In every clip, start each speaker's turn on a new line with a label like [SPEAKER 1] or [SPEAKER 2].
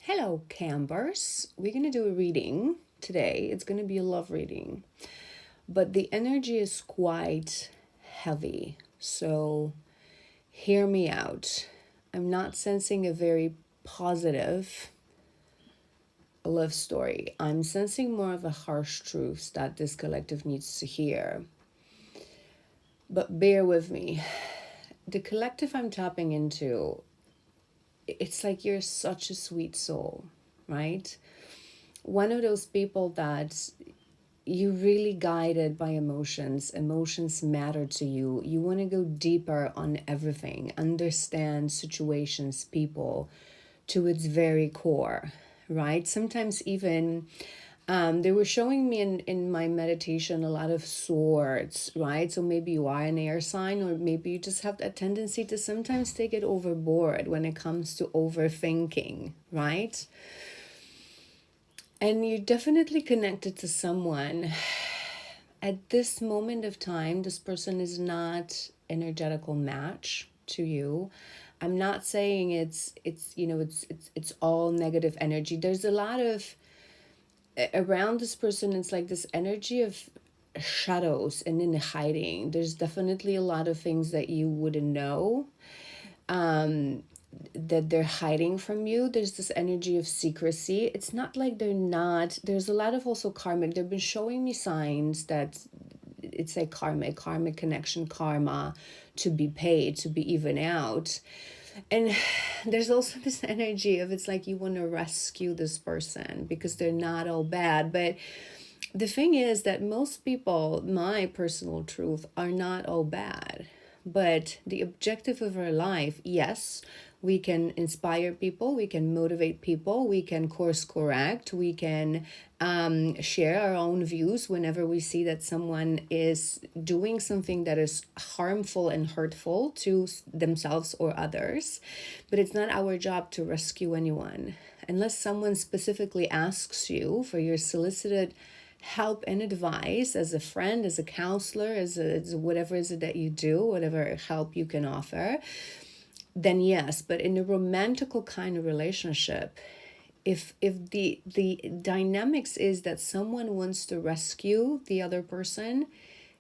[SPEAKER 1] Hello, Campers. We're going to do a reading today. It's going to be a love reading, but the energy is quite heavy. So, hear me out. I'm not sensing a very positive love story. I'm sensing more of a harsh truth that this collective needs to hear. But bear with me. The collective I'm tapping into, it's like you're such a sweet soul, right? One of those people that you really guided by emotions. Emotions matter to you. You want to go deeper on everything, understand situations, people to its very core, right? Sometimes even they were showing me in my meditation a lot of swords, right? So maybe you are an air sign, or maybe you just have that tendency to sometimes take it overboard when it comes to overthinking, right? And you're definitely connected to someone. At this moment of time, this person is not energetical match to you. I'm not saying it's all negative energy. There's a lot of around this person. It's like this energy of shadows and in hiding. There's definitely a lot of things that you wouldn't know that they're hiding from you. There's this energy of secrecy. It's not like they're not. There's a lot of also karmic. They've been showing me signs that it's like karmic connection, karma to be paid, to be even out. And there's also this energy of it's like you want to rescue this person because they're not all bad. But the thing is that most people, my personal truth, are not all bad. But the objective of our life, yes, we can inspire people, we can motivate people, we can course correct, we can share our own views whenever we see that someone is doing something that is harmful and hurtful to themselves or others. But it's not our job to rescue anyone. Unless someone specifically asks you for your solicited help and advice as a friend, as a counselor, as whatever is it that you do, whatever help you can offer, then yes. But in a romantical kind of relationship, if the dynamics is that someone wants to rescue the other person,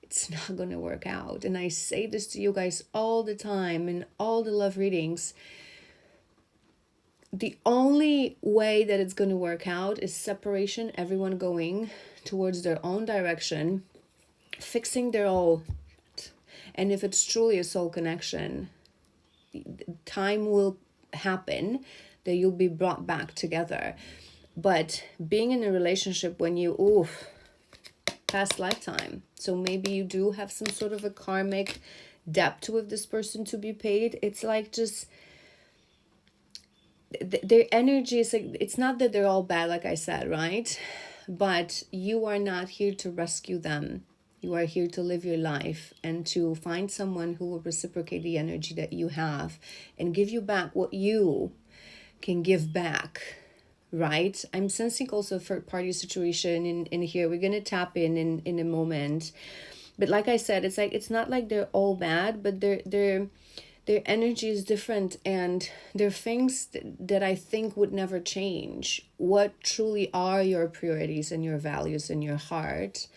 [SPEAKER 1] it's not going to work out. And I say this to you guys all the time in all the love readings. The only way that it's going to work out is separation, everyone going towards their own direction, fixing their own. And if it's truly a soul connection, time will happen that you'll be brought back together. But being in a relationship when you, past lifetime, so maybe you do have some sort of a karmic debt with this person to be paid. It's like just their energy is like, it's not that they're all bad, like I said, right? But you are not here to rescue them. You are here to live your life and to find someone who will reciprocate the energy that you have and give you back what you can give back, right? I'm sensing also a third party situation in here. We're going to tap in a moment. But like I said, it's like, it's not like they're all bad, but their energy is different, and there are things that I think would never change. What truly are your priorities and your values in your heart?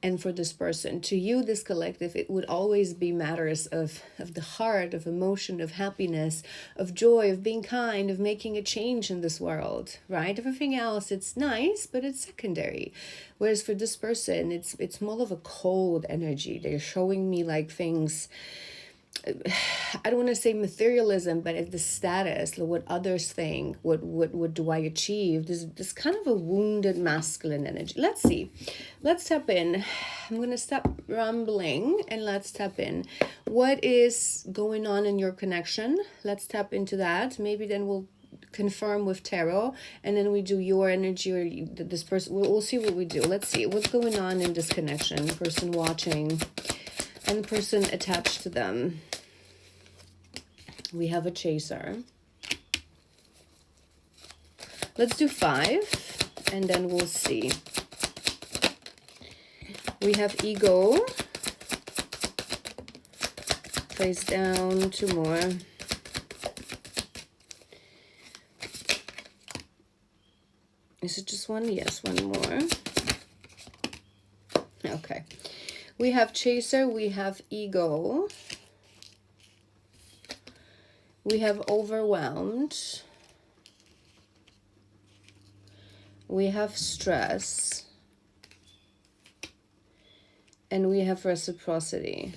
[SPEAKER 1] And for this person, to you, this collective, it would always be matters of the heart, of emotion, of happiness, of joy, of being kind, of making a change in this world, right? Everything else, it's nice, but it's secondary. Whereas for this person, it's more of a cold energy. They're showing me like things, I don't want to say materialism, but it's the status, what others think, what do I achieve? This kind of a wounded masculine energy. Let's see. Let's tap in. I'm going to stop rambling and let's tap in. What is going on in your connection? Let's tap into that. Maybe then we'll confirm with tarot, and then we do your energy or this person. We'll see what we do. Let's see what's going on in this connection. Person watching and person attached to them. We have a chaser. Let's do 5 and then we'll see. We have ego. Face down, 2 more. Is it just one? Yes, one more. Okay. We have chaser, we have ego, we have overwhelmed, we have stress, and we have reciprocity.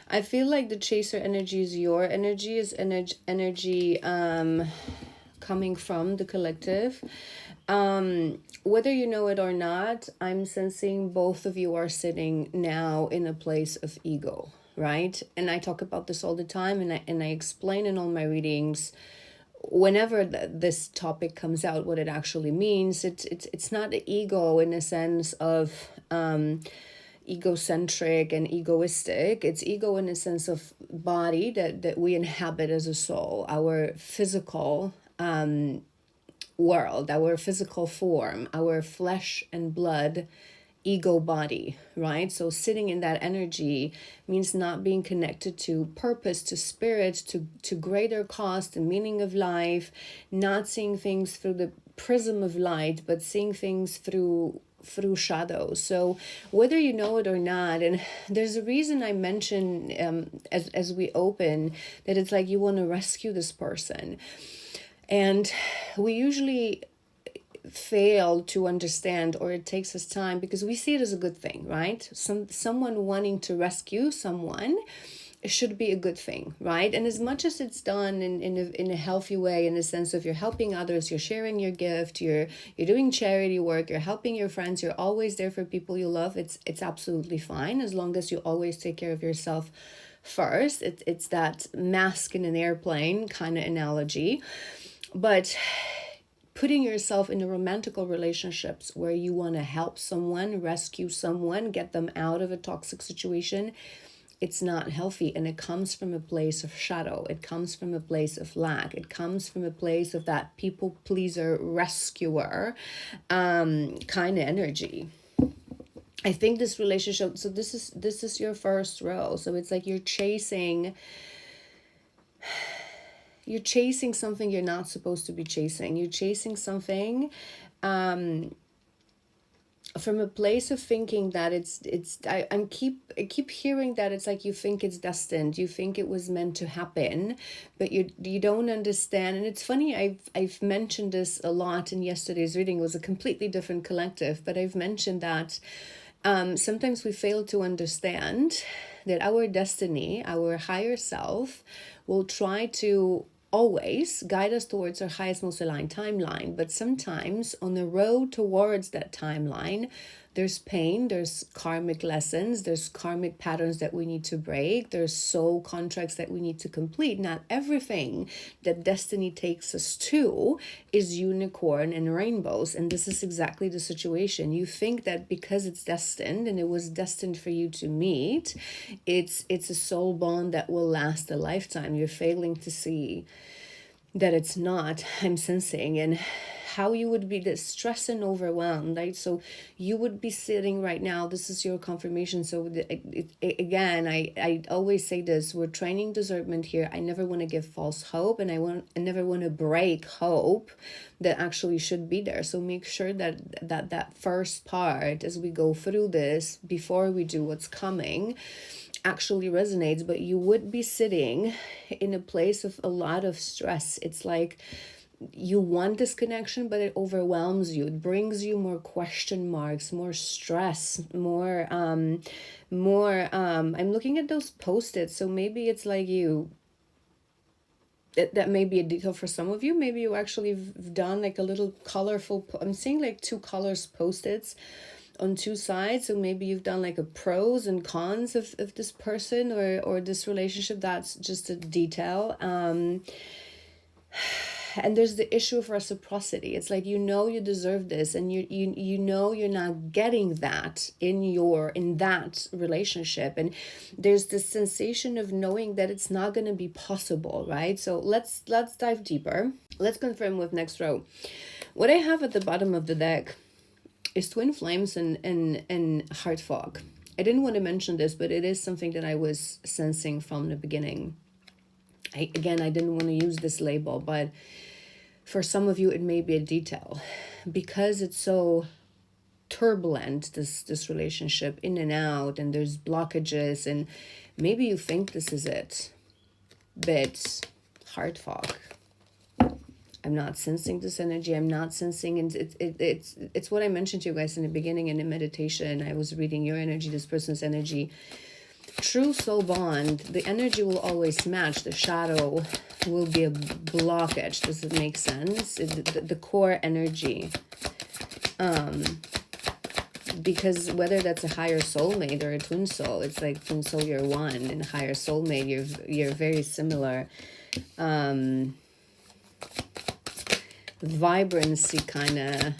[SPEAKER 1] I feel like the chaser energy is your energy, is energy coming from the collective. Whether you know it or not, I'm sensing both of you are sitting now in a place of ego, right? And I talk about this all the time, and I explain in all my readings whenever this topic comes out what it actually means. It's not the ego in a sense of egocentric and egoistic. It's ego in a sense of body that we inhabit as a soul, our physical world, our physical form, our flesh and blood ego body, right? So sitting in that energy means not being connected to purpose, to spirit, to greater cause, the meaning of life, not seeing things through the prism of light, but seeing things through shadows. So whether you know it or not, and there's a reason I mention as we open that it's like you want to rescue this person, and we usually fail to understand, or it takes us time because we see it as a good thing, right? Someone wanting to rescue someone, it should be a good thing, right? And as much as it's done in a healthy way, in the sense of you're helping others, you're sharing your gift, you're doing charity work, you're helping your friends, you're always there for people you love, it's absolutely fine, as long as you always take care of yourself first. It's that mask in an airplane kind of analogy. But putting yourself in a romantical relationships where you want to help someone, rescue someone, get them out of a toxic situation, it's not healthy. And it comes from a place of shadow. It comes from a place of lack. It comes from a place of that people pleaser, rescuer kind of energy. I think this relationship, so this is your first row. So it's like you're chasing something you're not supposed to be chasing. You're chasing something from a place of thinking that I keep hearing that it's like you think it's destined, you think it was meant to happen, but you don't understand. And it's funny, I've mentioned this a lot in yesterday's reading. It was a completely different collective, but I've mentioned that sometimes we fail to understand that our destiny, our higher self, will try to always guide us towards our highest, most aligned timeline. But sometimes on the road towards that timeline, there's pain, there's karmic lessons, there's karmic patterns that we need to break, there's soul contracts that we need to complete. Not everything that destiny takes us to is unicorn and rainbows. And this is exactly the situation. You think that because it's destined and it was destined for you to meet, it's a soul bond that will last a lifetime. You're failing to see that it's not, I'm sensing, and how you would be distressed and overwhelmed, right? So you would be sitting right now, this is your confirmation. So again, I always say this, we're training discernment here. I never want to give false hope, and I never want to break hope that actually should be there. So make sure that first part, as we go through this, before we do what's coming, actually resonates. But you would be sitting in a place of a lot of stress. It's like you want this connection, but it overwhelms you. It brings you more question marks, more stress, more I'm looking at those post-its. So maybe it's like that may be a detail for some of you. Maybe you actually have done like a little colorful, I'm seeing like two colors post-its on two sides. So maybe you've done like a pros and cons of this person or this relationship. That's just a detail. And there's the issue of reciprocity. It's like, you deserve this, and you know you're not getting that in that relationship. And there's this sensation of knowing that it's not going to be possible, right? So let's dive deeper. Let's confirm with next row. What I have at the bottom of the deck is twin flames and heart fog. I didn't want to mention this, but it is something that I was sensing from the beginning. Again, I didn't want to use this label, but for some of you, it may be a detail because it's so turbulent, this relationship, in and out, and there's blockages, and maybe you think this is it, but heart fog. I'm not sensing this energy. I'm not sensing, and it's what I mentioned to you guys in the beginning in the meditation. I was reading your energy, this person's energy. True soul bond, the energy will always match. The shadow will be a blockage. Does it make sense? The core energy. Because whether that's a higher soulmate or a twin soul, it's like twin soul, you're one, and higher soulmate, you're very similar. Vibrancy kind of.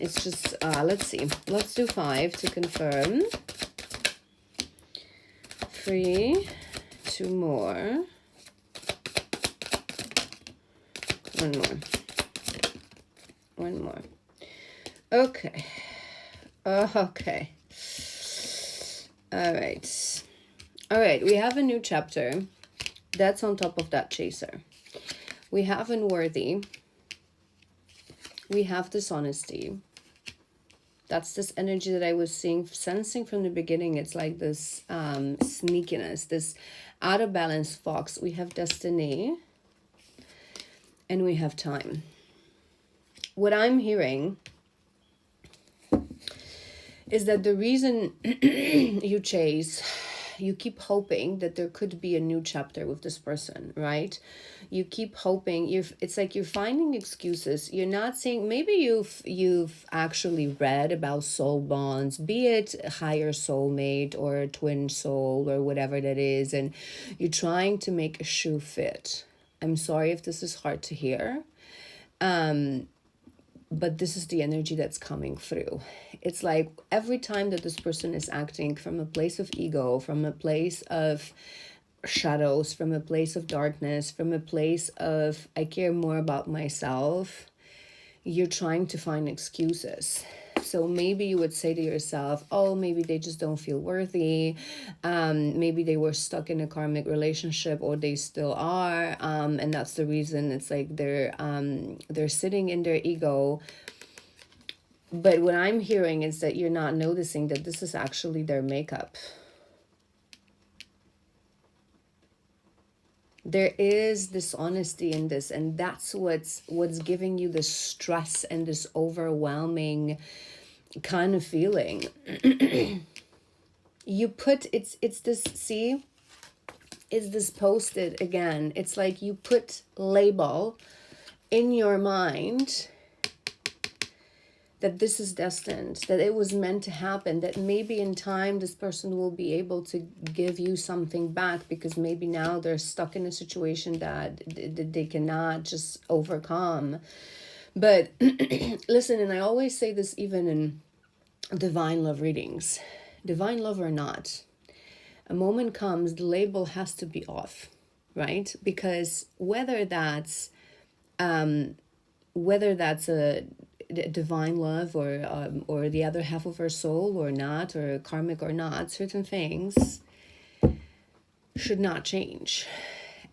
[SPEAKER 1] It's just, let's see. Let's do 5 to confirm. 3, 2 more. 1 more. 1 more. Okay. Okay. All right. All right. We have a new chapter. That's on top of that chaser. We have unworthy. We have dishonesty. That's this energy that I was sensing from the beginning. It's like this sneakiness, this out of balance fox. We have destiny. And we have time. What I'm hearing is that the reason you chase, you keep hoping that there could be a new chapter with this person, right? You keep hoping. It's like you're finding excuses. You're not seeing. Maybe you've actually read about soul bonds, be it a higher soulmate or a twin soul or whatever that is, and you're trying to make a shoe fit. I'm sorry if this is hard to hear. But this is the energy that's coming through. It's like every time that this person is acting from a place of ego, from a place of shadows, from a place of darkness, from a place of I care more about myself, you're trying to find excuses. So maybe you would say to yourself, oh, maybe they just don't feel worthy. Maybe they were stuck in a karmic relationship, or they still are. And that's the reason. It's like they're sitting in their ego. But what I'm hearing is that you're not noticing that this is actually their makeup. There is dishonesty in this, and that's what's giving you this stress and this overwhelming kind of feeling. You put it's this, see, it's this posted again. It's like you put label in your mind that this is destined, that it was meant to happen, that maybe in time this person will be able to give you something back, because maybe now they're stuck in a situation that they cannot just overcome. But listen, and I always say this even in divine love readings, divine love or not, a moment comes, the label has to be off, right? Because whether that's a divine love or the other half of our soul or not, or karmic or not, certain things should not change.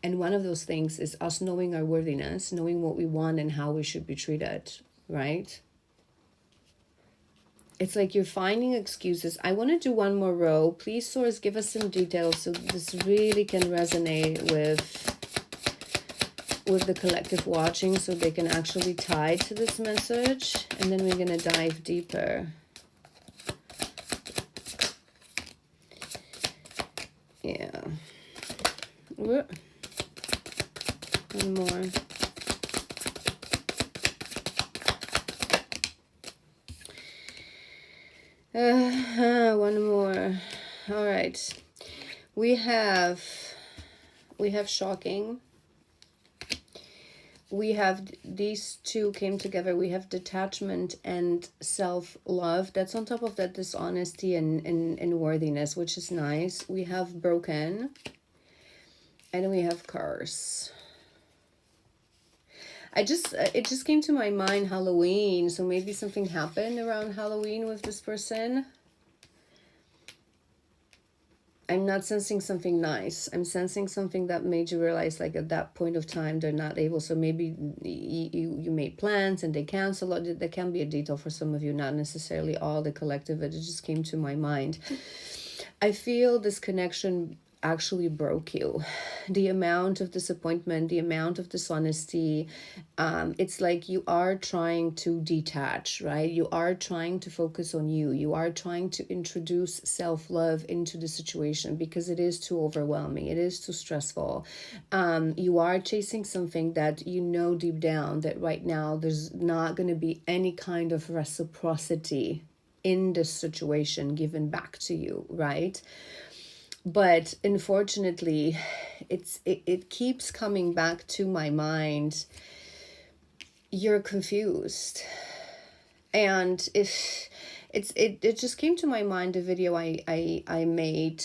[SPEAKER 1] And one of those things is us knowing our worthiness, knowing what we want and how we should be treated, right? It's like you're finding excuses. I want to do one more row. Please, Source, give us some details so this really can resonate with the collective watching, so they can actually tie to this message. And then we're going to dive deeper. Yeah. One more. One more. All right. We have shocking. We have these two came together. We have detachment and self-love. That's on top of that dishonesty and worthiness, which is nice. We have broken. And we have curse. It just came to my mind Halloween. So maybe something happened around Halloween with this person. I'm not sensing something nice. I'm sensing something that made you realize, like, at that point of time, they're not able. So maybe you made plans and they cancel. Or that can be a detail for some of you, not necessarily all the collective. It just came to my mind. I feel this connection actually broke you. The amount of disappointment, the amount of dishonesty, it's like you are trying to detach, right? You are trying to focus on you. You are trying to introduce self-love into the situation because it is too overwhelming. It is too stressful. You are chasing something that you know deep down that right now there's not going to be any kind of reciprocity in this situation given back to you, right? But unfortunately, it keeps coming back to my mind. You're confused. And if it just came to my mind, a video I made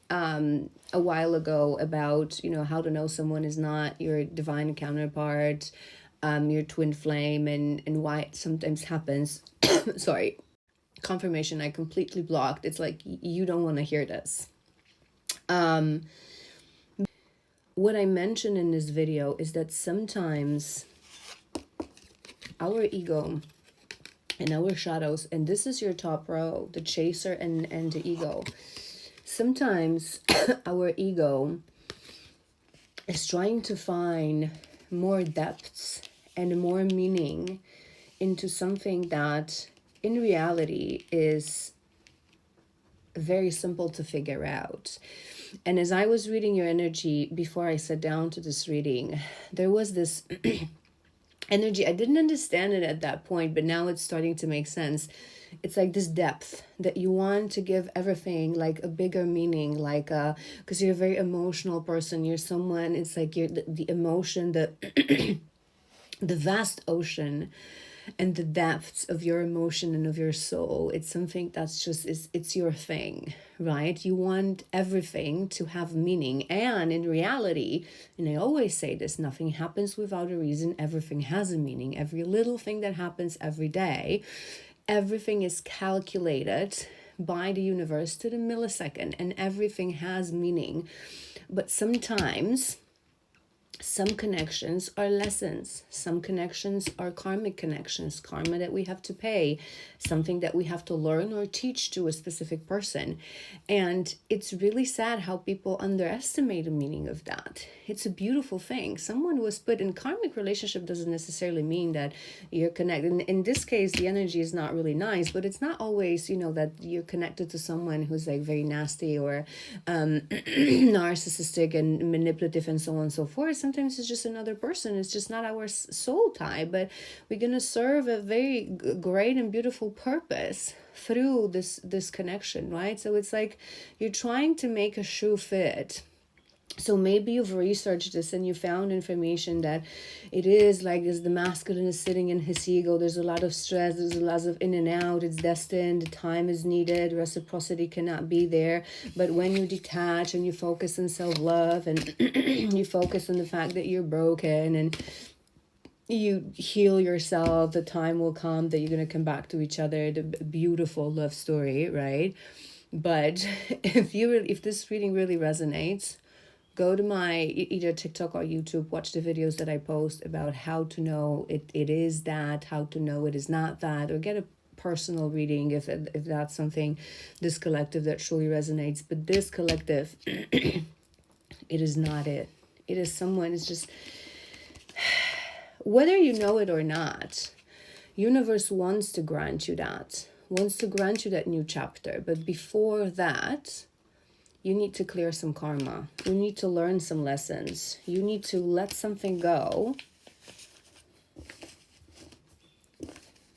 [SPEAKER 1] a while ago about, how to know someone is not your divine counterpart, your twin flame, and why it sometimes happens. Sorry, confirmation I completely blocked. It's like, you don't want to hear this. What I mentioned in this video is that sometimes our ego and our shadows, and this is your top row, the chaser and the ego, sometimes our ego is trying to find more depths and more meaning into something that in reality is very simple to figure out. And as I was reading your energy before I sat down to this reading, there was this energy. I didn't understand it at that point, but now it's starting to make sense. It's like this depth that you want to give everything like a bigger meaning, like because you're a very emotional person. You're someone, it's like you're the emotion, the the vast ocean and the depths of your emotion and of your soul. It's something that's just, it's your thing, right? You want everything to have meaning. And in reality, and I always say this, nothing happens without a reason. Everything has a meaning. Every little thing that happens every day, everything is calculated by the universe to the millisecond, and everything has meaning. But sometimes some connections are lessons. Some connections are karmic connections, karma that we have to pay, something that we have to learn or teach to a specific person. And it's really sad how people underestimate the meaning of that. It's a beautiful thing. Someone was put in karmic relationship doesn't necessarily mean that you're connected. In this case, the energy is not really nice, but it's not always, that you're connected to someone who's like very nasty or narcissistic and manipulative and so on and so forth. Sometimes it's just another person. It's just not our soul tie, but we're going to serve a very great and beautiful purpose through this connection, right? So it's like you're trying to make a shoe fit. So maybe you've researched this and you found information that it is like this, the masculine is sitting in his ego. There's a lot of stress. There's a lot of in and out. It's destined. The time is needed. Reciprocity cannot be there. But when you detach and you focus on self-love and you focus on the fact that you're broken and you heal yourself, the time will come that you're going to come back to each other. The beautiful love story, right? But if this reading really resonates, go to my either TikTok or YouTube, watch the videos that I post about how to know it is that, how to know it is not that, or get a personal reading if that's something, this collective that truly resonates. But this collective, it is not it. It is someone, it's just, whether you know it or not, universe wants to grant you that, wants to grant you that new chapter. But before that, you need to clear some karma. You need to learn some lessons. You need to let something go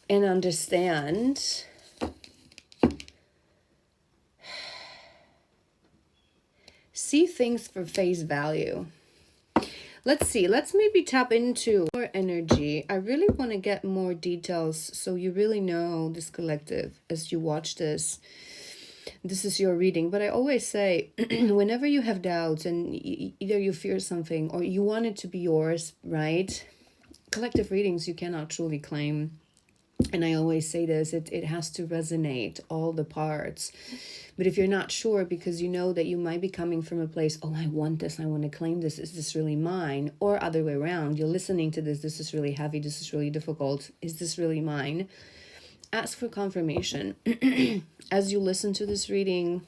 [SPEAKER 1] and understand see things for face value. Let's see. Let's maybe tap into more energy. I really want to get more details so you really know this collective as you watch this. This is your reading, but I always say whenever you have doubts and either you fear something or you want it to be yours, right? Collective readings you cannot truly claim. And I always say this, it has to resonate, all the parts. But if you're not sure, because you know that you might be coming from a place, oh, I want this, I want to claim this, is this really mine? Or other way around, you're listening to this is really heavy, this is really difficult, is this really mine? Ask for confirmation. As you listen to this reading,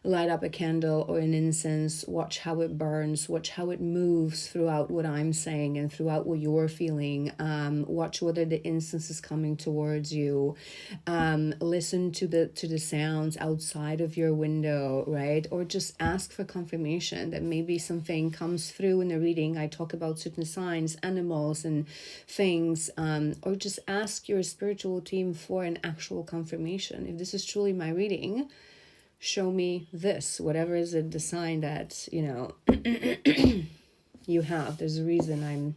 [SPEAKER 1] light up a candle or an incense, watch how it burns, watch how it moves throughout what I'm saying and throughout what you're feeling. Watch whether the incense is coming towards you. Listen to the sounds outside of your window, right? Or just ask for confirmation that maybe something comes through in the reading. I talk about certain signs, animals and things, or just ask your spiritual team for an actual confirmation. If this is truly my reading, show me this, whatever is it, the sign that, you know, you have. There's a reason I'm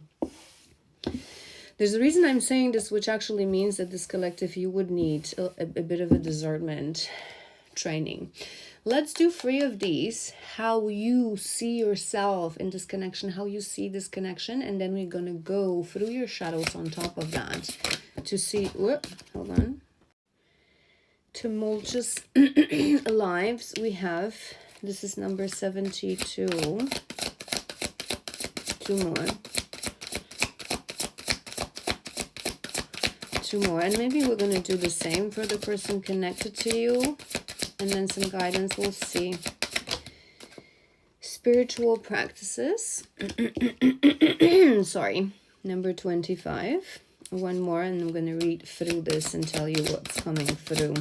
[SPEAKER 1] saying this, which actually means that this collective, you would need a bit of a discernment training. Let's do 3 of these, how you see yourself in this connection, how you see this connection, and then we're gonna go through your shadows on top of that to see, whoop, hold on. Tumultuous lives, we have, this is number 72, 2 more, and maybe we're going to do the same for the person connected to you, and then some guidance, we'll see. Spiritual practices, sorry, number 25. 1 more, and I'm going to read through this and tell you what's coming through.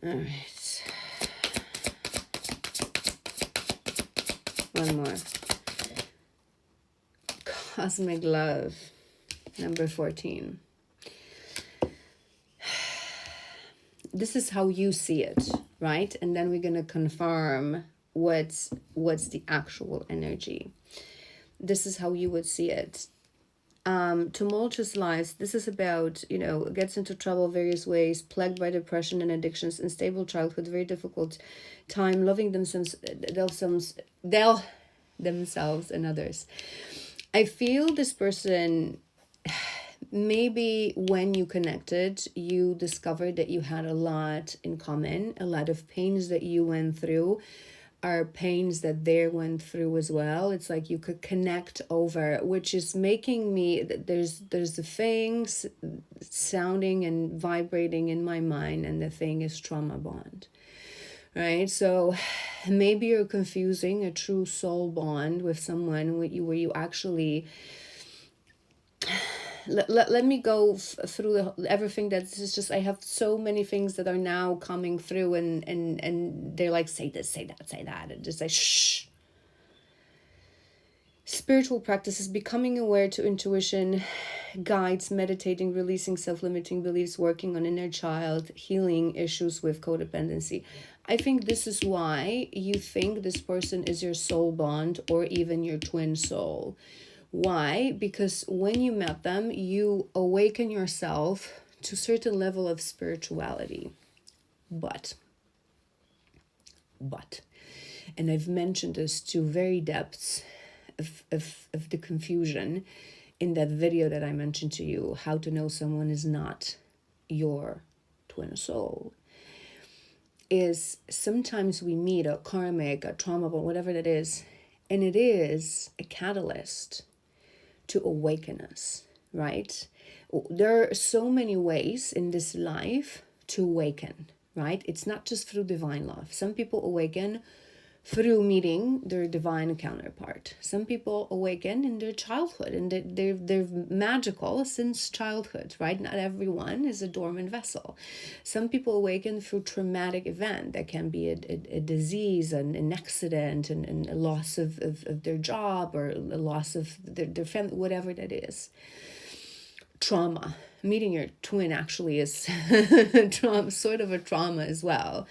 [SPEAKER 1] All right. 1 more. Cosmic love, number 14. This is how you see it, right? And then we're going to confirm what's the actual energy. This is how you would see it. Tumultuous lives, this is about, you know, gets into trouble various ways, plagued by depression and addictions, unstable childhood, very difficult time, loving themselves and others. I feel this person, maybe when you connected, you discovered that you had a lot in common, a lot of pains that you went through are pains that they went through as well. It's like you could connect over, which is making me, there's the things sounding and vibrating in my mind, and the thing is trauma bond, right? So maybe you're confusing a true soul bond with someone where you actually, let me go through everything. That's just, I have so many things that are now coming through, and they're like, say this, say that, and just like, shh. Spiritual practices, becoming aware to intuition, guides, meditating, releasing self-limiting beliefs, working on inner child, healing issues with codependency. I think this is why you think this person is your soul bond or even your twin soul. Why? Because when you met them, you awaken yourself to a certain level of spirituality. But, and I've mentioned this to very depths of the confusion in that video that I mentioned to you, how to know someone is not your twin soul, is sometimes we meet a karmic, a trauma, whatever that is, and it is a catalyst to awaken us, right? There are so many ways in this life to awaken, right? It's not just through divine love. Some people awaken through meeting their divine counterpart. Some people awaken in their childhood, and they're magical since childhood, right? Not everyone is a dormant vessel. Some people awaken through traumatic event. That can be a disease, an accident, and a loss of their job, or a loss of their family, whatever that is. Trauma. Meeting your twin actually is trauma, sort of a trauma as well.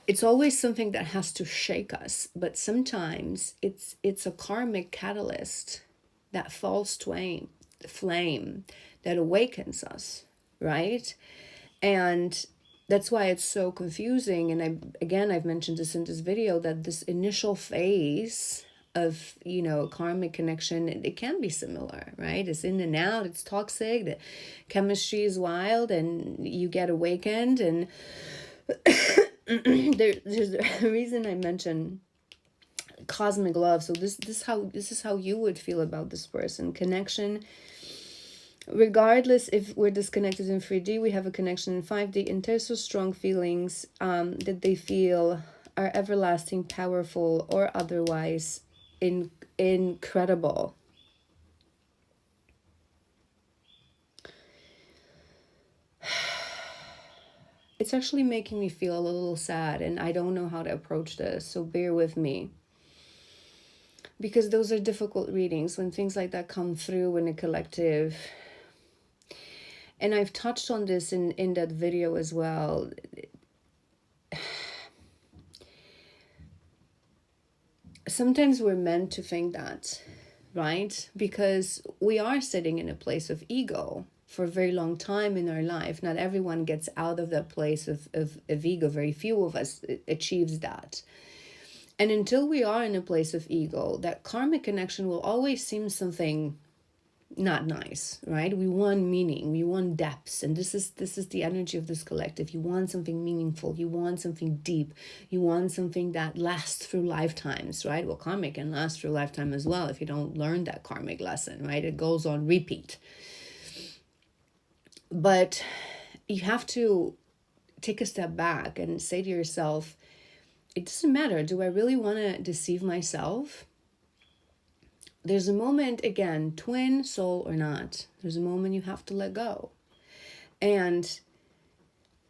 [SPEAKER 1] It's always something that has to shake us, but sometimes it's a karmic catalyst, that false flame that awakens us, right? And that's why it's so confusing. And I've mentioned this in this video, that this initial phase of, you know, karmic connection, it can be similar, right? It's in and out, it's toxic, the chemistry is wild, and you get awakened. And there's a reason I mention cosmic love. So this is how you would feel about this person. Connection, regardless if we're disconnected in 3D, we have a connection in 5D, and there's so strong feelings that they feel are everlasting, powerful, or otherwise incredible. It's actually making me feel a little sad, and I don't know how to approach this, so bear with me. Because those are difficult readings when things like that come through in a collective. And I've touched on this in that video as well. Sometimes we're meant to think that, right? Because we are sitting in a place of ego for a very long time in our life. Not everyone gets out of that place of ego. Very few of us achieves that. And until we are in a place of ego, that karmic connection will always seem something not nice, right? We want meaning, we want depths, and this is the energy of this collective. You want something meaningful, you want something deep, you want something that lasts through lifetimes, right? Well, karmic can last through lifetime as well if you don't learn that karmic lesson, right? It goes on repeat. But you have to take a step back and say to yourself, it doesn't matter. Do I really want to deceive myself? There's a moment, again, twin soul or not, there's a moment you have to let go. And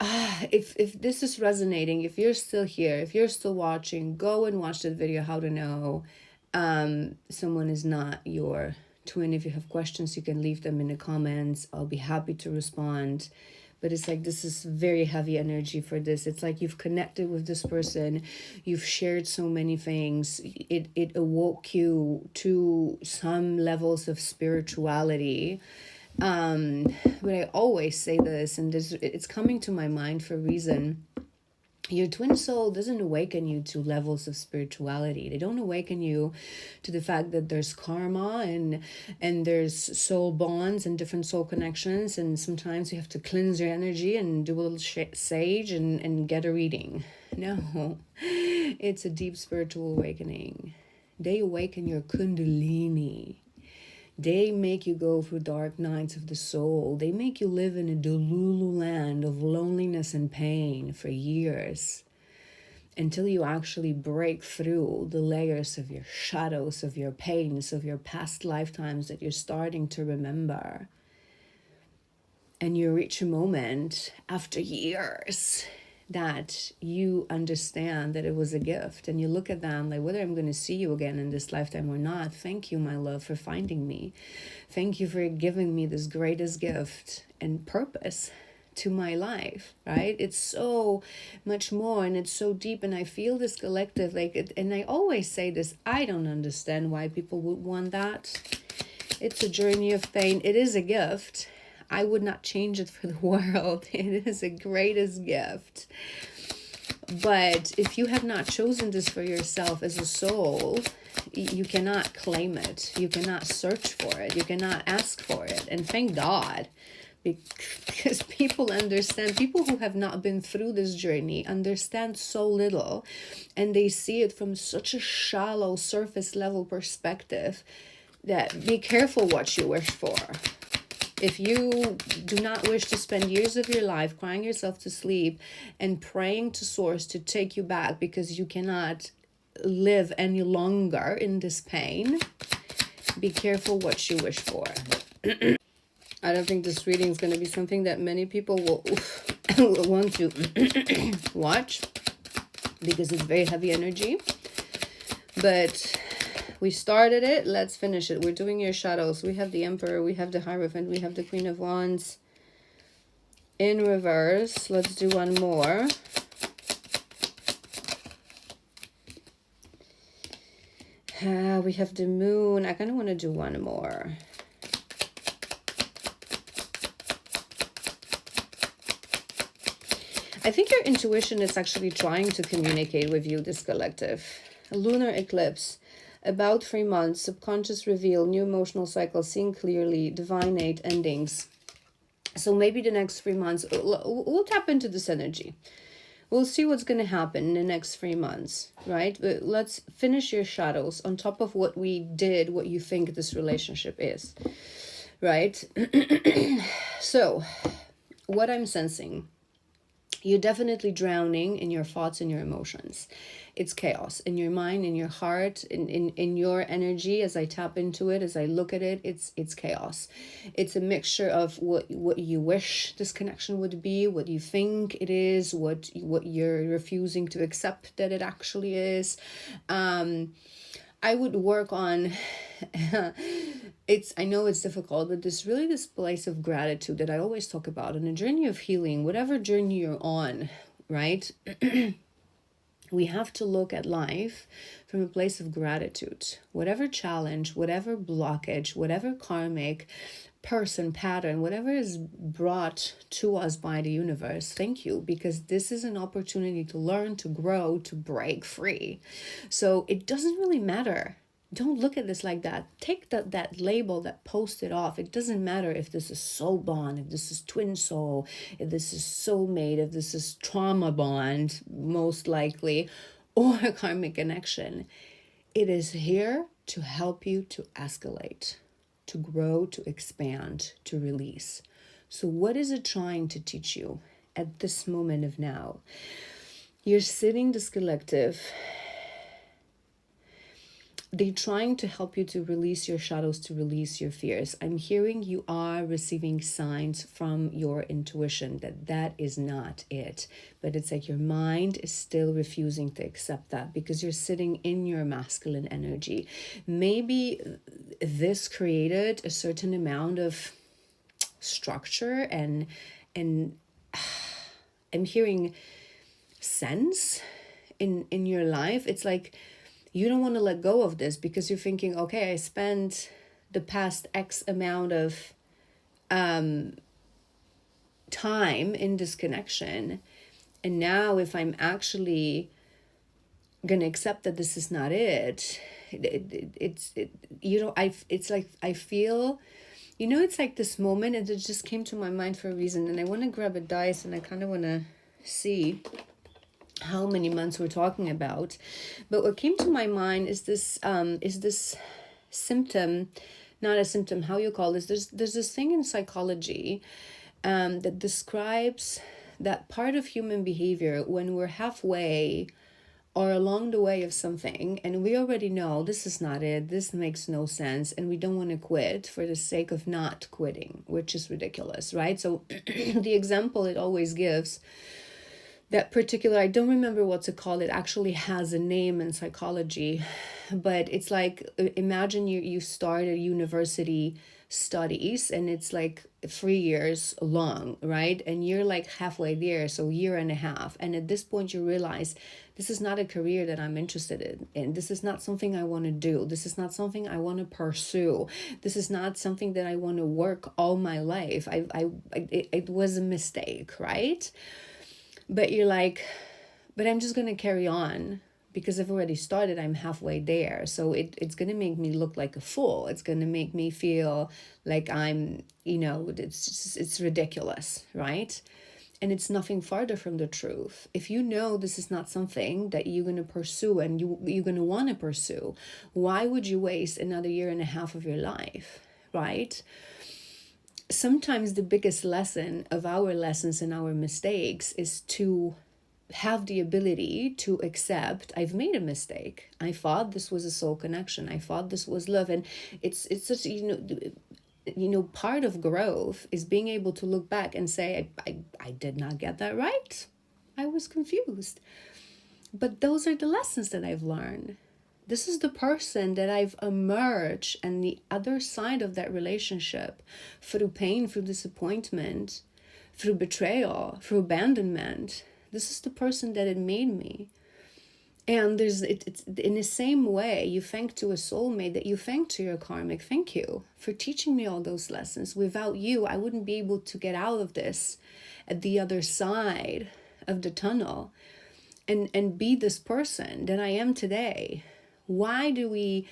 [SPEAKER 1] if this is resonating, if you're still here, if you're still watching, go and watch that video, how to know someone is not your twin. If you have questions, you can leave them in the comments. I'll be happy to respond. But it's like, this is very heavy energy for this. It's like you've connected with this person. You've shared so many things. It awoke you to some levels of spirituality. But I always say this, and it's coming to my mind for a reason. Your twin soul doesn't awaken you to levels of spirituality. They don't awaken you to the fact that there's karma and there's soul bonds and different soul connections. And sometimes you have to cleanse your energy and do a little sage and get a reading. No, it's a deep spiritual awakening. They awaken your kundalini. They make you go through dark nights of the soul. They make you live in a Delulu land of loneliness and pain for years until you actually break through the layers of your shadows, of your pains, of your past lifetimes that you're starting to remember. And you reach a moment after years that you understand that it was a gift, and you look at them like, whether I'm going to see you again in this lifetime or not, thank you, my love, for finding me. Thank you for giving me this greatest gift and purpose to my life, right? It's so much more, and it's so deep, and I feel this collective, like, and I always say this, I don't understand why people would want that. It's a journey of pain. It is a gift. I would not change it for the world. It is the greatest gift. But if you have not chosen this for yourself as a soul, you cannot claim it. You cannot search for it. You cannot ask for it. And thank God, because people understand, people who have not been through this journey understand so little, and they see it from such a shallow, surface level perspective that be careful what you wish for. If you do not wish to spend years of your life crying yourself to sleep and praying to Source to take you back because you cannot live any longer in this pain, be careful what you wish for. I don't think this reading is going to be something that many people will want to watch because it's very heavy energy. But we started it, let's finish it. We're doing your shadows. We have the Emperor, we have the Hierophant, we have the Queen of Wands in reverse. Let's do one more. We have the Moon. I kind of want to do one more. I think your intuition is actually trying to communicate with you, this collective. A lunar eclipse, about 3 months, subconscious reveal, new emotional cycle, seeing clearly, divine eight endings. So maybe the next 3 months, we'll tap into this energy. We'll see what's going to happen in the next 3 months, right? But let's finish your shadows on top of what we did, what you think this relationship is, right? So, what I'm sensing, you're definitely drowning in your thoughts and your emotions. It's chaos in your mind, in your heart, in your energy. As I tap into it, as I look at it, it's chaos. It's a mixture of what you wish this connection would be, what you think it is, what you're refusing to accept that it actually is. I would work on I know it's difficult, but there's really this place of gratitude that I always talk about on a journey of healing, whatever journey you're on, right? We have to look at life from a place of gratitude. Whatever challenge, whatever blockage, whatever karmic person, pattern, whatever is brought to us by the universe, thank you, because this is an opportunity to learn, to grow, to break free. So it doesn't really matter. Don't look at this like that. Take that label, that post it off. It doesn't matter if this is soul bond, if this is twin soul, if this is soulmate, if this is trauma bond, most likely, or a karmic connection. It is here to help you to escalate, to grow, to expand, to release. So what is it trying to teach you at this moment of now? You're sitting, this collective, they're trying to help you to release your shadows, to release your fears. I'm hearing you are receiving signs from your intuition that is not it. But it's like your mind is still refusing to accept that because you're sitting in your masculine energy. Maybe this created a certain amount of structure and I'm hearing sense in your life. It's like you don't want to let go of this because you're thinking, okay, I spent the past X amount of time in this connection. And now if I'm actually going to accept that this is not it's like I feel, it's like this moment, and it just came to my mind for a reason. And I want to grab a dice and I kind of want to see how many months we're talking about. But what came to my mind is this symptom, not a symptom, how you call this. There's this thing in psychology that describes that part of human behavior when we're halfway or along the way of something and we already know this is not it, this makes no sense, and we don't want to quit for the sake of not quitting, which is ridiculous, right? So the example it always gives, that particular, I don't remember what to call it, actually has a name in psychology, but it's like, imagine you start a university studies and it's like 3 years long, right? And you're like halfway there, so 1.5 years. And at this point you realize this is not a career that I'm interested in. And this is not something I want to do. This is not something I want to pursue. This is not something that I want to work all my life. It was a mistake, right? But you're like, but I'm just going to carry on because I've already started. I'm halfway there. So it's going to make me look like a fool. It's going to make me feel like I'm, it's ridiculous, right? And it's nothing farther from the truth. If you know this is not something that you're going to pursue and you're going to want to pursue, why would you waste another 1.5 years of your life, right? Sometimes the biggest lesson of our lessons and our mistakes is to have the ability to accept I've made a mistake. I thought this was a soul connection. I thought this was love. And it's such, part of growth is being able to look back and say, I did not get that right. I was confused. But those are the lessons that I've learned. This is the person that I've emerged and the other side of that relationship through pain, through disappointment, through betrayal, through abandonment. This is the person that it made me. And it's in the same way you thank to a soulmate that you thank to your karmic. Thank you for teaching me all those lessons. Without you, I wouldn't be able to get out of this at the other side of the tunnel and be this person that I am today. Why do we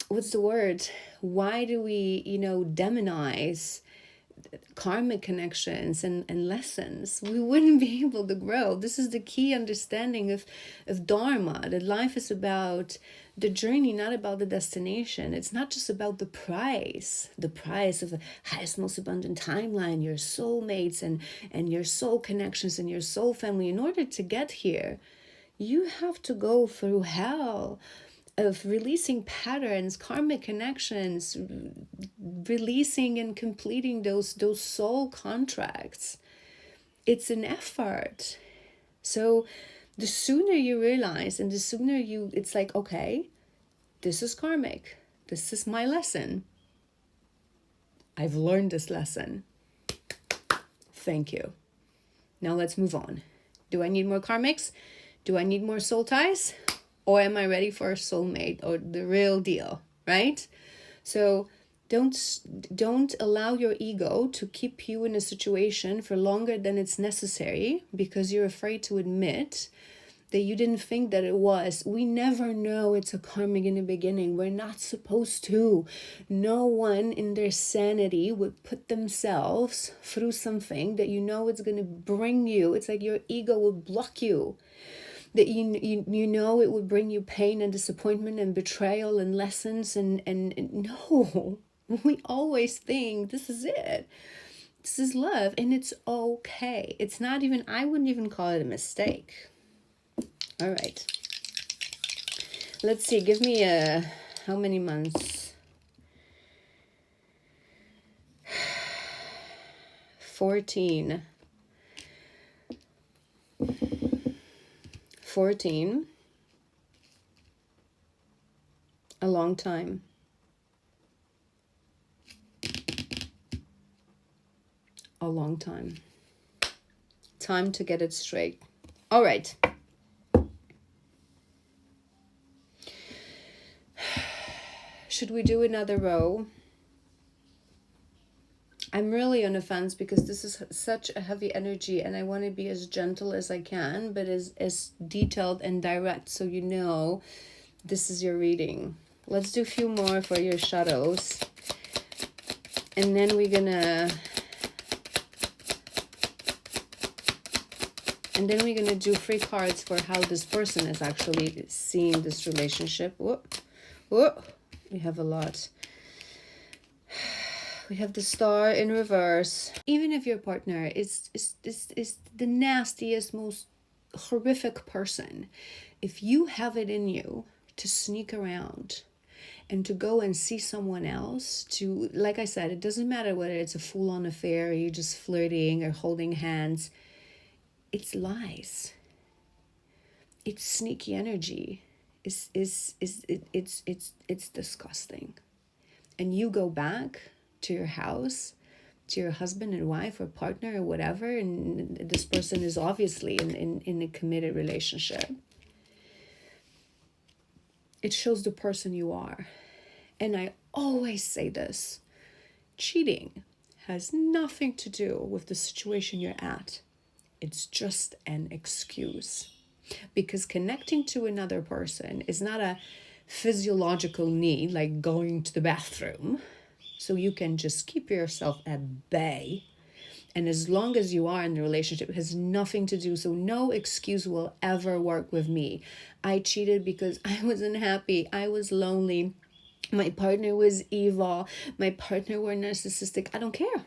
[SPEAKER 1] what's the word? Why do we, demonize karmic connections and lessons? We wouldn't be able to grow. This is the key understanding of Dharma, that life is about the journey, not about the destination. It's not just about the price of the highest, most abundant timeline, your soulmates and your soul connections and your soul family. In order to get here, you have to go through hell of releasing patterns, karmic connections, releasing and completing those soul contracts. It's an effort. So the sooner you realize and the sooner it's like, okay, this is karmic. This is my lesson. I've learned this lesson. Thank you. Now let's move on. Do I need more karmics? Do I need more soul ties? Or am I ready for a soulmate or the real deal, right? So don't allow your ego to keep you in a situation for longer than it's necessary because you're afraid to admit that you didn't think that it was. We never know it's a karmic in the beginning. We're not supposed to. No one in their sanity would put themselves through something that it's going to bring you. It's like your ego will block you. That it would bring you pain and disappointment and betrayal and lessons and no, we always think this is it. This is love, and it's okay. It's not even, I wouldn't even call it a mistake. All right. Let's see, give me how many months? 14. 14, a long time. A long time. Time to get it straight. All right. Should we do another row? I'm really on the fence because this is such a heavy energy and I want to be as gentle as I can, but as detailed and direct so this is your reading. Let's do a few more for your shadows. And then we're gonna do 3 cards for how this person is actually seeing this relationship. Whoop. We have a lot. We have the Star in reverse. Even if your partner is the nastiest, most horrific person, if you have it in you to sneak around and to go and see someone else, to, like I said, it doesn't matter whether it's a full-on affair or you're just flirting or holding hands. It's lies. It's sneaky energy. It's disgusting. And you go back to your house, to your husband and wife or partner or whatever, and this person is obviously in a committed relationship. It shows the person you are. And I always say this, cheating has nothing to do with the situation you're at. It's just an excuse. Because connecting to another person is not a physiological need like going to the bathroom. So you can just keep yourself at bay. And as long as you are in the relationship, it has nothing to do. So no excuse will ever work with me. I cheated because I wasn't happy. I was lonely. My partner was evil. My partner were narcissistic. I don't care.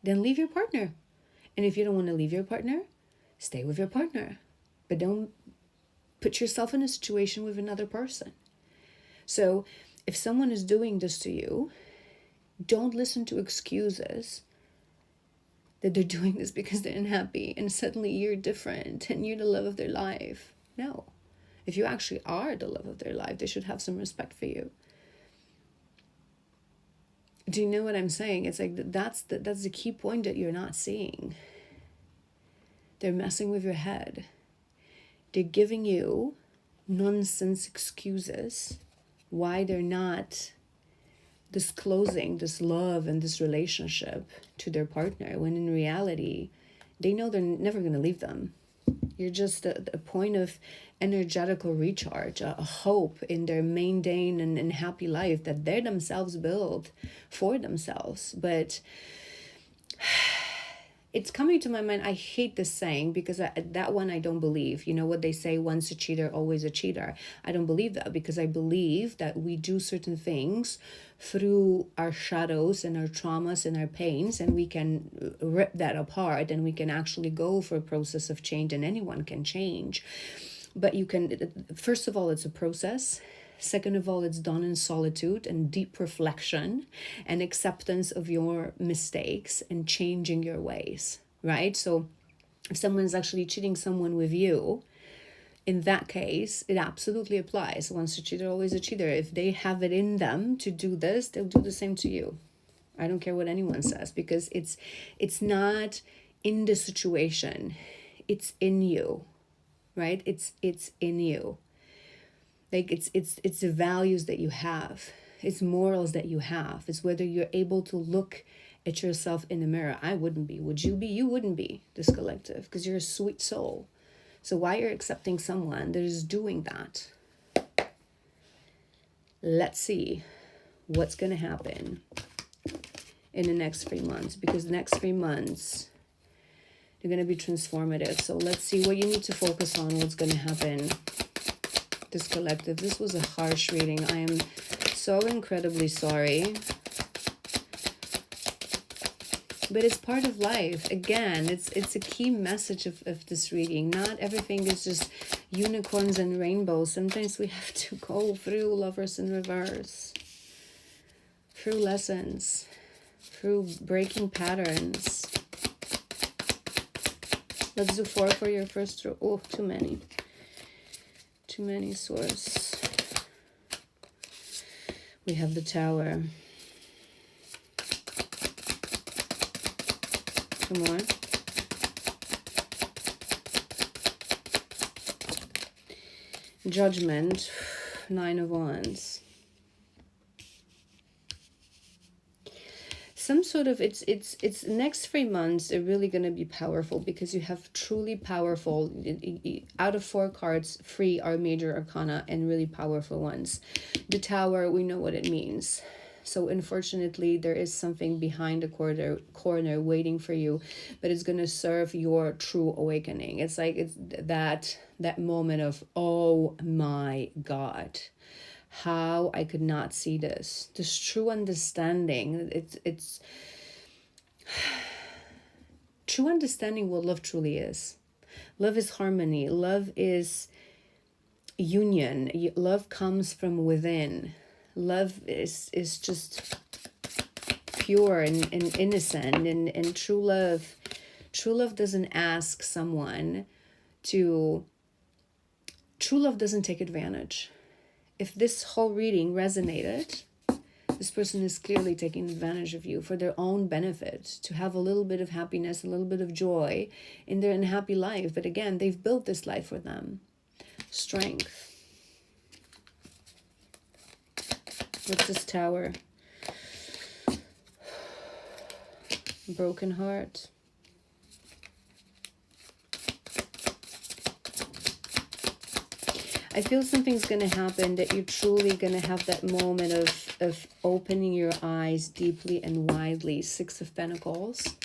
[SPEAKER 1] Then leave your partner. And if you don't want to leave your partner, stay with your partner. But don't put yourself in a situation with another person. So if someone is doing this to you, don't listen to excuses that they're doing this because they're unhappy and suddenly you're different and you're the love of their life. No. If you actually are the love of their life, they should have some respect for you. Do you know what I'm saying? It's like that's the key point that you're not seeing. They're messing with your head. They're giving you nonsense excuses why they're not disclosing this love and this relationship to their partner, when in reality they know they're never going to leave them. You're just a point of energetical recharge, a hope in their mundane and happy life that they themselves build for themselves. But it's coming to my mind. I hate this saying because that one I don't believe. You know what they say, once a cheater, always a cheater. I don't believe that, because I believe that we do certain things through our shadows and our traumas and our pains, and we can rip that apart, and we can actually go for a process of change, and anyone can change. But you can, first of all, it's a process. Second of all, it's done in solitude and deep reflection and acceptance of your mistakes and changing your ways, right? So if someone's actually cheating someone with you, in that case, it absolutely applies. Once a cheater, always a cheater. If they have it in them to do this, they'll do the same to you. I don't care what anyone says, because it's not in the situation. It's in you, right? It's in you. Like it's the values that you have. It's morals that you have. It's whether you're able to look at yourself in the mirror. I wouldn't be. Would you be? You wouldn't be, this collective, because you're a sweet soul. So why you're accepting someone that is doing that? Let's see what's going to happen in the next 3 months, because the next 3 months, they're going to be transformative. So let's see what you need to focus on, what's going to happen. This collective, this was a harsh reading. I am so incredibly sorry. But it's part of life. Again, it's a key message of this reading. Not everything is just unicorns and rainbows. Sometimes we have to go through Lovers in Reverse, through lessons, through breaking patterns. Let's do 4 for your first row. Oh, too many. Too many swords. We have the Tower. Come on. Judgment. 9 of Wands. Some sort of, it's next 3 months are really going to be powerful, because you have truly powerful, out of 4 cards, 3 are major arcana and really powerful ones. The Tower, we know what it means. So unfortunately, there is something behind the corner waiting for you, but it's going to serve your true awakening. It's like it's that moment of, oh my God, how I could not see this true understanding. It's true understanding what love truly is. Love is harmony. Love is union. Love comes from within. Love is just pure and innocent, and true love doesn't ask someone to, true love doesn't take advantage. If this whole reading resonated, this person is clearly taking advantage of you for their own benefit, to have a little bit of happiness, a little bit of joy in their unhappy life. But again, they've built this life for them. Strength. What's this Tower? Broken heart. I feel something's going to happen, that you're truly going to have that moment of opening your eyes deeply and widely. 6 of Pentacles.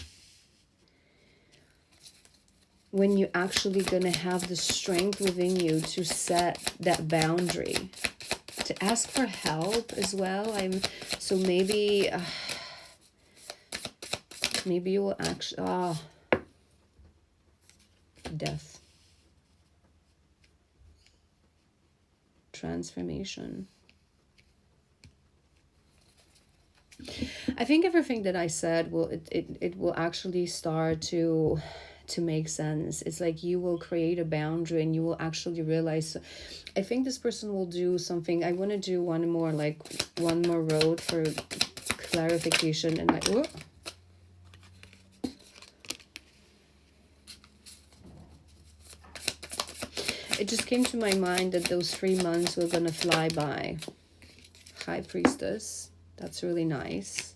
[SPEAKER 1] When you're actually going to have the strength within you to set that boundary. To ask for help as well. So maybe you will actually, death. Transformation. I think everything that I said it will actually start to make sense. It's like you will create a boundary, and you will actually realize. I think this person will do something. I want to do one more road for clarification, and like, whoop. It just came to my mind that those 3 months were gonna fly by. High Priestess. That's really nice.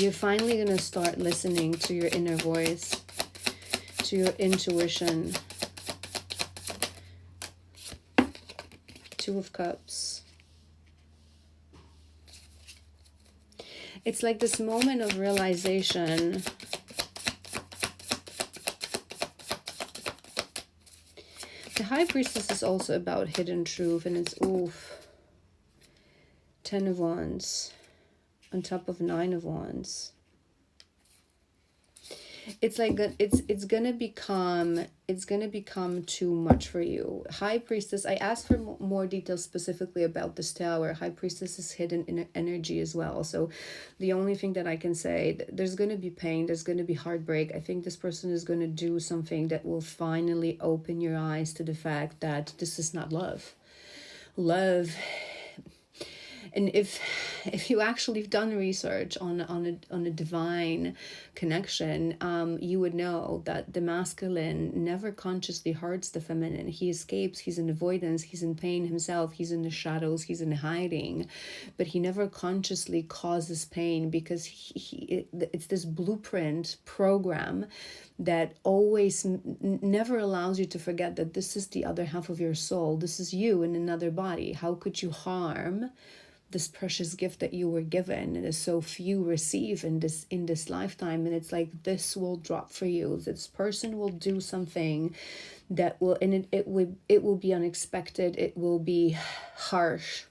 [SPEAKER 1] You're finally going to start listening to your inner voice, to your intuition. Two of Cups. It's like this moment of realization. The High Priestess is also about hidden truth, and it's, oof, 10 of Wands on top of 9 of Wands. It's like it's gonna become too much for you. High Priestess, I asked for more details specifically about this Tower. High Priestess is hidden in energy as well. So the only thing that I can say, there's gonna be pain, there's gonna be heartbreak. I think this person is gonna do something that will finally open your eyes to the fact that this is not love. Love. And if you actually have done research on a divine connection, you would know that the masculine never consciously hurts the feminine. He escapes, he's in avoidance, he's in pain himself, he's in the shadows, he's in hiding, but he never consciously causes pain, because it's this blueprint program that always never allows you to forget that this is the other half of your soul. This is you in another body. How could you harm this precious gift that you were given, and so few receive in this lifetime? And it's like, this will drop for you. This person will do something that will, and it will be unexpected, it will be harsh,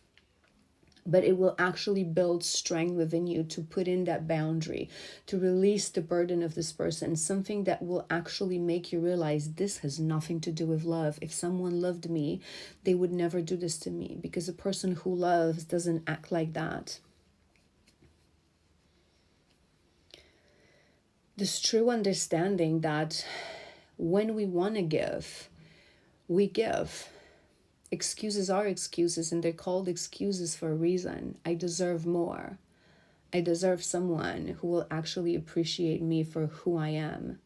[SPEAKER 1] but it will actually build strength within you to put in that boundary, to release the burden of this person, something that will actually make you realize this has nothing to do with love. If someone loved me, they would never do this to me, because a person who loves doesn't act like that. This true understanding that when we want to give, we give. Excuses are excuses, and they're called excuses for a reason. I deserve more. I deserve someone who will actually appreciate me for who I am.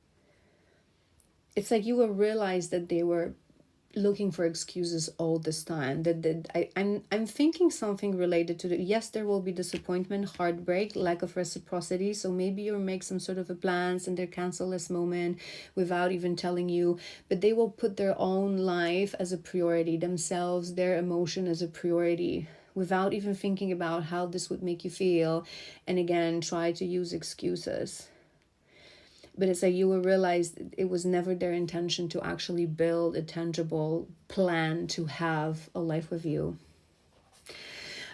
[SPEAKER 1] It's like you will realize that they were looking for excuses all this time. I'm thinking something related to yes, there will be disappointment, heartbreak, lack of reciprocity. So maybe you make some sort of a plans and they cancel this moment without even telling you, but they will put their own life as a priority, themselves, their emotion as a priority, without even thinking about how this would make you feel, and again try to use excuses. But it's like you will realize it was never their intention to actually build a tangible plan to have a life with you.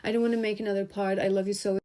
[SPEAKER 1] I don't want to make another part. I love you so